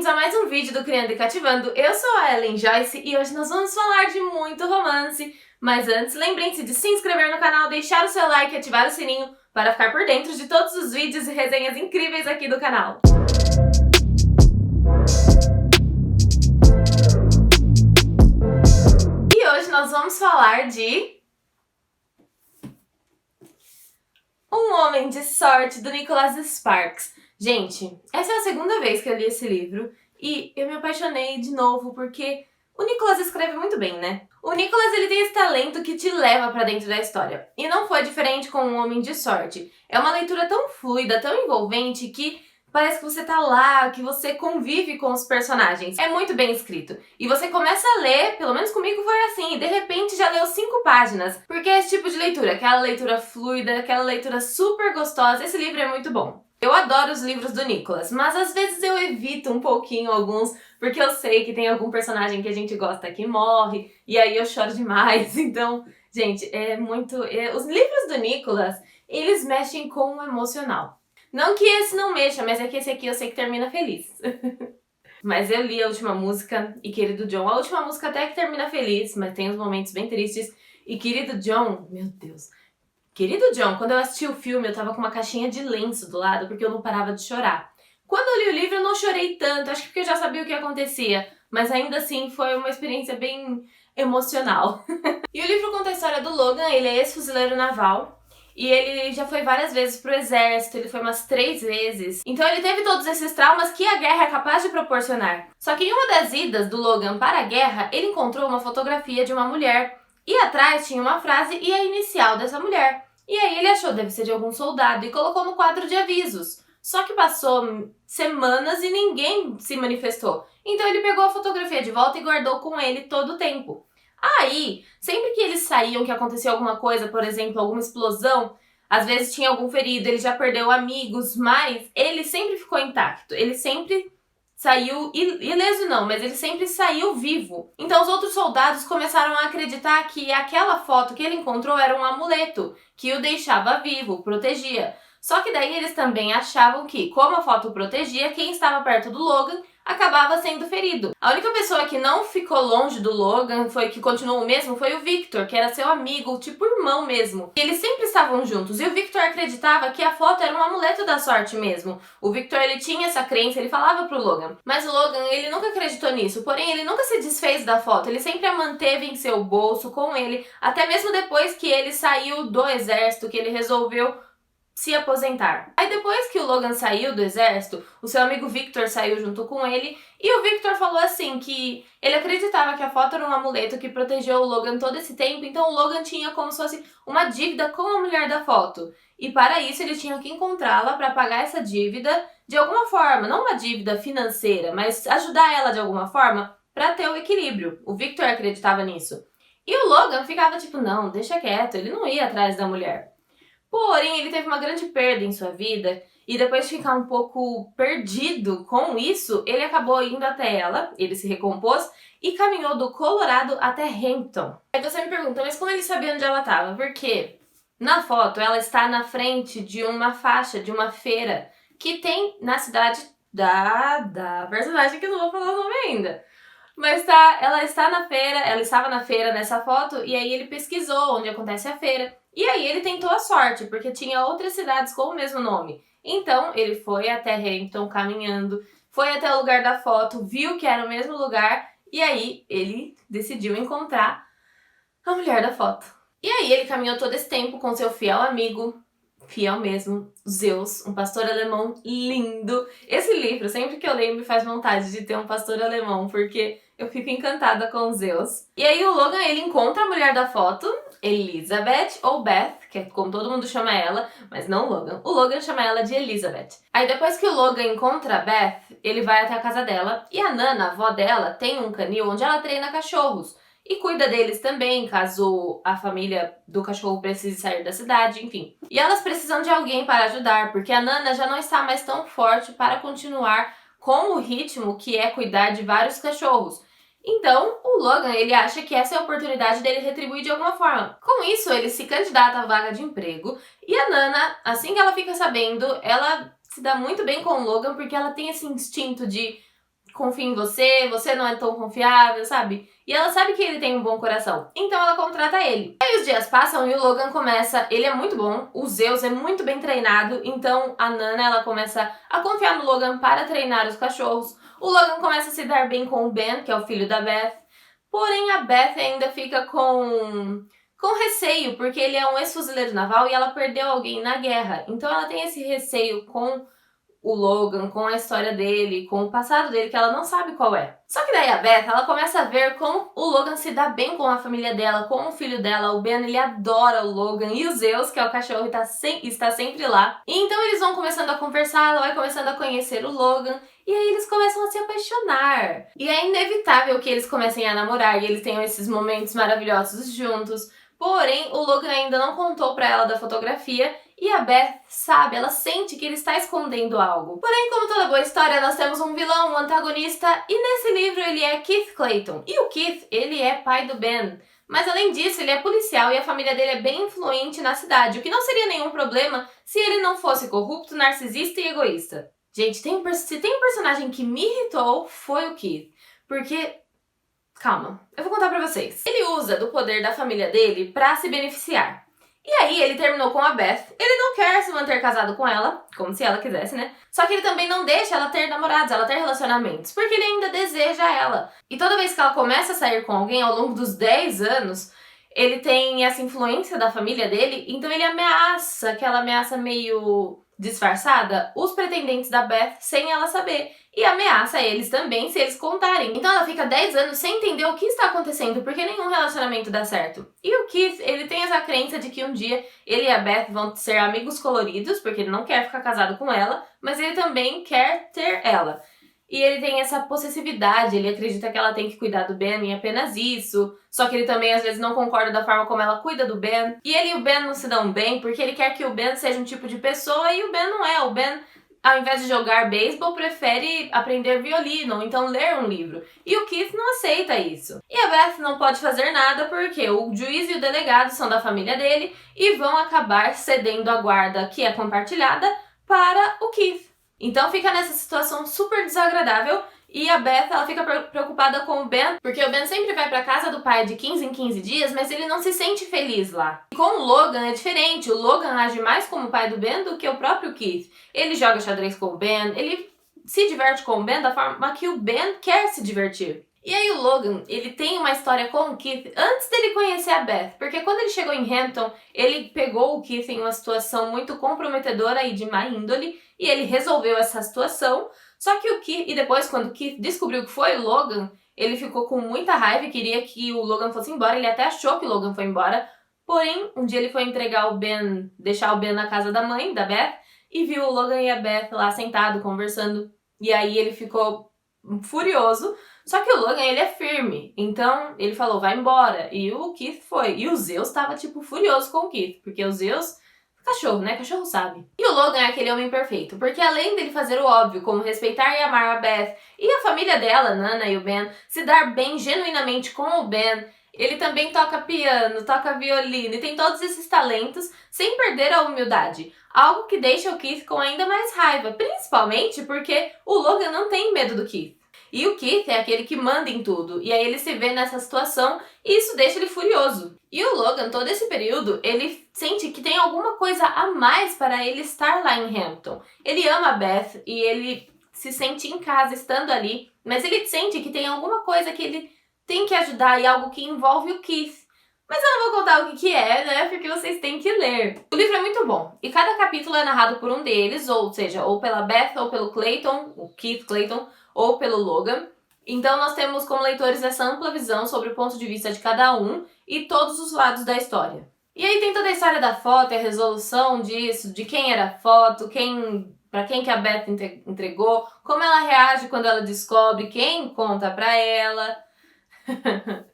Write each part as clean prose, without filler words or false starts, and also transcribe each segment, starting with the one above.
bem-vindos a mais um vídeo do Criando e Cativando. Eu sou a Ellen Joyce e hoje nós vamos falar de muito romance. Mas antes, lembrem-se de se inscrever no canal, deixar o seu like e ativar o sininho para ficar por dentro de todos os vídeos e resenhas incríveis aqui do canal. E hoje nós vamos falar de Um Homem de Sorte, do Nicholas Sparks. Gente, essa é a segunda vez que eu li esse livro e eu me apaixonei de novo porque o Nicholas escreve muito bem, né? O Nicholas, ele tem esse talento que te leva pra dentro da história. E não foi diferente com Um Homem de Sorte. É uma leitura tão fluida, tão envolvente que parece que você tá lá, que você convive com os personagens. É muito bem escrito. E você começa a ler, pelo menos comigo foi assim, e de repente já leu 5 páginas. Porque é esse tipo de leitura, aquela leitura fluida, aquela leitura super gostosa. Esse livro é muito bom. Eu adoro os livros do Nicholas, mas às vezes eu evito um pouquinho alguns, porque eu sei que tem algum personagem que a gente gosta que morre, e aí eu choro demais. Então, gente, os livros do Nicholas, eles mexem com o emocional. Não que esse não mexa, mas é que esse aqui eu sei que termina feliz. Mas eu li a última música, e Querido John, a última música até que termina feliz, mas tem uns momentos bem tristes. E Querido John, meu Deus... Querido John, quando eu assisti o filme, eu tava com uma caixinha de lenço do lado, porque eu não parava de chorar. Quando eu li o livro, eu não chorei tanto, acho que porque eu já sabia o que acontecia, mas ainda assim foi uma experiência bem emocional. E o livro conta a história do Logan, ele é ex-fuzileiro naval, e ele já foi várias vezes pro exército, ele foi umas 3 vezes. Então ele teve todos esses traumas que a guerra é capaz de proporcionar. Só que em uma das idas do Logan para a guerra, ele encontrou uma fotografia de uma mulher, e atrás tinha uma frase e a inicial dessa mulher. E aí ele achou, deve ser de algum soldado, e colocou no quadro de avisos. Só que passou semanas e ninguém se manifestou. Então ele pegou a fotografia de volta e guardou com ele todo o tempo. Aí, sempre que eles saíam, que acontecia alguma coisa, por exemplo, alguma explosão, às vezes tinha algum ferido, ele já perdeu amigos, mas ele sempre ficou intacto. Ele sempre saiu, ileso não, mas ele sempre saiu vivo. Então os outros soldados começaram a acreditar que aquela foto que ele encontrou era um amuleto, que o deixava vivo, o protegia. Só que daí eles também achavam que, como a foto o protegia, quem estava perto do Logan acabava sendo ferido. A única pessoa que não ficou longe do Logan, que continuou o mesmo, foi o Victor, que era seu amigo, tipo irmão mesmo. E eles sempre estavam juntos, e o Victor acreditava que a foto era um amuleto da sorte mesmo. O Victor, ele tinha essa crença, ele falava pro Logan. Mas o Logan, ele nunca acreditou nisso, porém ele nunca se desfez da foto, ele sempre a manteve em seu bolso com ele, até mesmo depois que ele saiu do exército, que ele resolveu se aposentar. Aí depois que o Logan saiu do exército, o seu amigo Victor saiu junto com ele, e o Victor falou assim que ele acreditava que a foto era um amuleto que protegeu o Logan todo esse tempo, então o Logan tinha como se fosse uma dívida com a mulher da foto. E para isso ele tinha que encontrá-la para pagar essa dívida de alguma forma, não uma dívida financeira, mas ajudar ela de alguma forma para ter o equilíbrio. O Victor acreditava nisso. E o Logan ficava tipo, não, deixa quieto, ele não ia atrás da mulher. Porém, ele teve uma grande perda em sua vida e depois de ficar um pouco perdido com isso, ele acabou indo até ela, ele se recompôs e caminhou do Colorado até Hampton. Aí você me pergunta, mas como ele sabia onde ela estava? Porque na foto ela está na frente de uma faixa, de uma feira que tem na cidade da personagem que eu não vou falar o nome ainda. Mas ela estava na feira nessa foto e aí ele pesquisou onde acontece a feira. E aí ele tentou a sorte, porque tinha outras cidades com o mesmo nome. Então ele foi até Hampton caminhando, foi até o lugar da foto, viu que era o mesmo lugar e aí ele decidiu encontrar a mulher da foto. E aí ele caminhou todo esse tempo com seu fiel amigo, fiel mesmo, Zeus, um pastor alemão lindo. Esse livro, sempre que eu leio, me faz vontade de ter um pastor alemão, porque eu fico encantada com Zeus. E aí o Logan, ele encontra a mulher da foto, Elizabeth, ou Beth, que é como todo mundo chama ela, mas não Logan. O Logan chama ela de Elizabeth. Aí depois que o Logan encontra a Beth, ele vai até a casa dela, e a Nana, a avó dela, tem um canil onde ela treina cachorros. E cuida deles também, caso a família do cachorro precise sair da cidade, enfim. E elas precisam de alguém para ajudar, porque a Nana já não está mais tão forte para continuar com o ritmo que é cuidar de vários cachorros. Então, o Logan, ele acha que essa é a oportunidade dele retribuir de alguma forma. Com isso, ele se candidata à vaga de emprego, e a Nana, assim que ela fica sabendo, ela se dá muito bem com o Logan, porque ela tem esse instinto de confia em você, você não é tão confiável, sabe? E ela sabe que ele tem um bom coração, então ela contrata ele. Aí os dias passam e o Logan começa, ele é muito bom, o Zeus é muito bem treinado, então a Nana, ela começa a confiar no Logan para treinar os cachorros. O Logan começa a se dar bem com o Ben, que é o filho da Beth, porém a Beth ainda fica com receio, porque ele é um ex-fuzileiro naval e ela perdeu alguém na guerra. Então ela tem esse receio com o Logan, com a história dele, com o passado dele, que ela não sabe qual é. Só que daí a Beth, ela começa a ver como o Logan se dá bem com a família dela, com o filho dela. O Ben, ele adora o Logan, e o Zeus, que é o cachorro, está sempre lá. E então eles vão começando a conversar, ela vai começando a conhecer o Logan, e aí eles começam a se apaixonar. E é inevitável que eles comecem a namorar, e eles tenham esses momentos maravilhosos juntos. Porém, o Logan ainda não contou pra ela da fotografia, e a Beth sabe, ela sente que ele está escondendo algo. Porém, como toda boa história, nós temos um vilão, um antagonista, e nesse livro ele é Keith Clayton. E o Keith, ele é pai do Ben. Mas além disso, ele é policial e a família dele é bem influente na cidade, o que não seria nenhum problema se ele não fosse corrupto, narcisista e egoísta. Gente, se tem um personagem que me irritou, foi o Keith. Porque... calma, eu vou contar pra vocês. Ele usa do poder da família dele pra se beneficiar. E aí ele terminou com a Beth, ele não quer se manter casado com ela, como se ela quisesse, né? Só que ele também não deixa ela ter namorados, ela ter relacionamentos, porque ele ainda deseja ela. E toda vez que ela começa a sair com alguém ao longo dos 10 anos, ele tem essa influência da família dele, então ele ameaça, aquela ameaça meio disfarçada, os pretendentes da Beth sem ela saber. E ameaça eles também se eles contarem. Então ela fica 10 anos sem entender o que está acontecendo, porque nenhum relacionamento dá certo. E o Keith, ele tem essa crença de que um dia ele e a Beth vão ser amigos coloridos, porque ele não quer ficar casado com ela, mas ele também quer ter ela. E ele tem essa possessividade, ele acredita que ela tem que cuidar do Ben e apenas isso. Só que ele também às vezes não concorda da forma como ela cuida do Ben. E ele e o Ben não se dão bem, porque ele quer que o Ben seja um tipo de pessoa e o Ben não é. O Ben, ao invés de jogar beisebol, prefere aprender violino, ou então ler um livro. E o Keith não aceita isso. E a Beth não pode fazer nada porque o juiz e o delegado são da família dele e vão acabar cedendo a guarda, que é compartilhada, para o Keith. Então fica nessa situação super desagradável e a Beth, ela fica preocupada com o Ben, porque o Ben sempre vai pra casa do pai de 15 em 15 dias, mas ele não se sente feliz lá. E com o Logan é diferente, o Logan age mais como o pai do Ben do que o próprio Keith. Ele joga xadrez com o Ben, ele se diverte com o Ben da forma que o Ben quer se divertir. E aí o Logan, ele tem uma história com o Keith antes dele conhecer a Beth, porque quando ele chegou em Hampton, ele pegou o Keith em uma situação muito comprometedora e de má índole, e ele resolveu essa situação, só que o Keith, e depois quando o Keith descobriu que foi o Logan, ele ficou com muita raiva e queria que o Logan fosse embora, ele até achou que o Logan foi embora, porém, um dia ele foi entregar o Ben, deixar o Ben na casa da mãe, da Beth, e viu o Logan e a Beth lá sentado, conversando, e aí ele ficou furioso. Só que o Logan, ele é firme, então ele falou, vai embora, e o Keith foi. E o Zeus tava, tipo, furioso com o Keith, porque o Zeus, cachorro, né? Cachorro sabe. E o Logan é aquele homem perfeito, porque além dele fazer o óbvio, como respeitar e amar a Beth, e a família dela, Nana e o Ben, se dar bem genuinamente com o Ben, ele também toca piano, toca violino e tem todos esses talentos sem perder a humildade. Algo que deixa o Keith com ainda mais raiva, principalmente porque o Logan não tem medo do Keith. E o Keith é aquele que manda em tudo, e aí ele se vê nessa situação e isso deixa ele furioso. E o Logan, todo esse período, ele sente que tem alguma coisa a mais para ele estar lá em Hampton. Ele ama a Beth e ele se sente em casa estando ali, mas ele sente que tem alguma coisa que ele tem que ajudar e algo que envolve o Keith. Mas eu não vou contar o que é, né? Porque vocês têm que ler. O livro é muito bom. E cada capítulo é narrado por um deles, ou seja, ou pela Beth, ou pelo Clayton, o Keith Clayton, ou pelo Logan. Então nós temos como leitores essa ampla visão sobre o ponto de vista de cada um e todos os lados da história. E aí tem toda a história da foto, a resolução disso, de quem era a foto, para quem que a Beth entregou, como ela reage quando ela descobre, quem conta pra ela.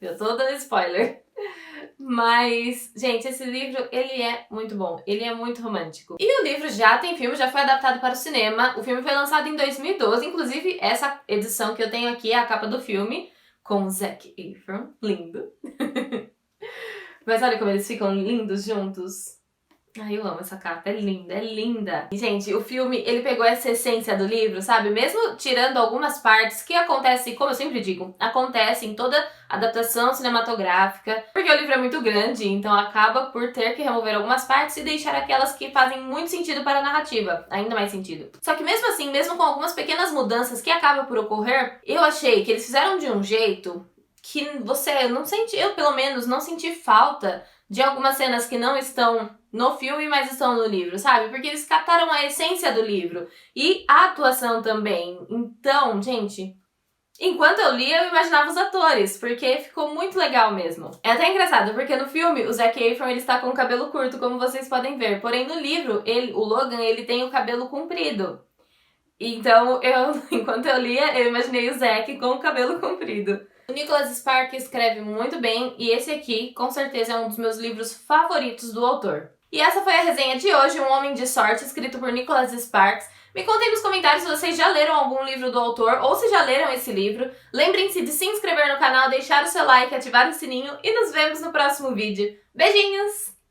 Eu tô dando spoiler. Mas, gente, esse livro, ele é muito bom. Ele é muito romântico. E o livro já tem filme, já foi adaptado para o cinema. O filme foi lançado em 2012. Inclusive, essa edição que eu tenho aqui é a capa do filme, com o Zac Efron. Lindo. Mas olha como eles ficam lindos juntos. Ai, eu amo essa capa, é linda, é linda. E, gente, o filme, ele pegou essa essência do livro, sabe? Mesmo tirando algumas partes que acontecem, como eu sempre digo, acontece em toda adaptação cinematográfica, porque o livro é muito grande, então acaba por ter que remover algumas partes e deixar aquelas que fazem muito sentido para a narrativa, ainda mais sentido. Só que mesmo assim, mesmo com algumas pequenas mudanças que acabam por ocorrer, eu achei que eles fizeram de um jeito que você não sente, eu pelo menos não senti falta de algumas cenas que não estão no filme, mas estão no livro, sabe? Porque eles captaram a essência do livro e a atuação também. Então, gente, enquanto eu lia, eu imaginava os atores, porque ficou muito legal mesmo. É até engraçado, porque no filme o Zac Efron ele está com o cabelo curto, como vocês podem ver. Porém, no livro, o Logan, ele tem o cabelo comprido. Então, enquanto eu lia, eu imaginei o Zac com o cabelo comprido. O Nicholas Sparks escreve muito bem e esse aqui, com certeza, é um dos meus livros favoritos do autor. E essa foi a resenha de hoje, Um Homem de Sorte, escrito por Nicholas Sparks. Me contem nos comentários se vocês já leram algum livro do autor ou se já leram esse livro. Lembrem-se de se inscrever no canal, deixar o seu like, ativar o sininho e nos vemos no próximo vídeo. Beijinhos!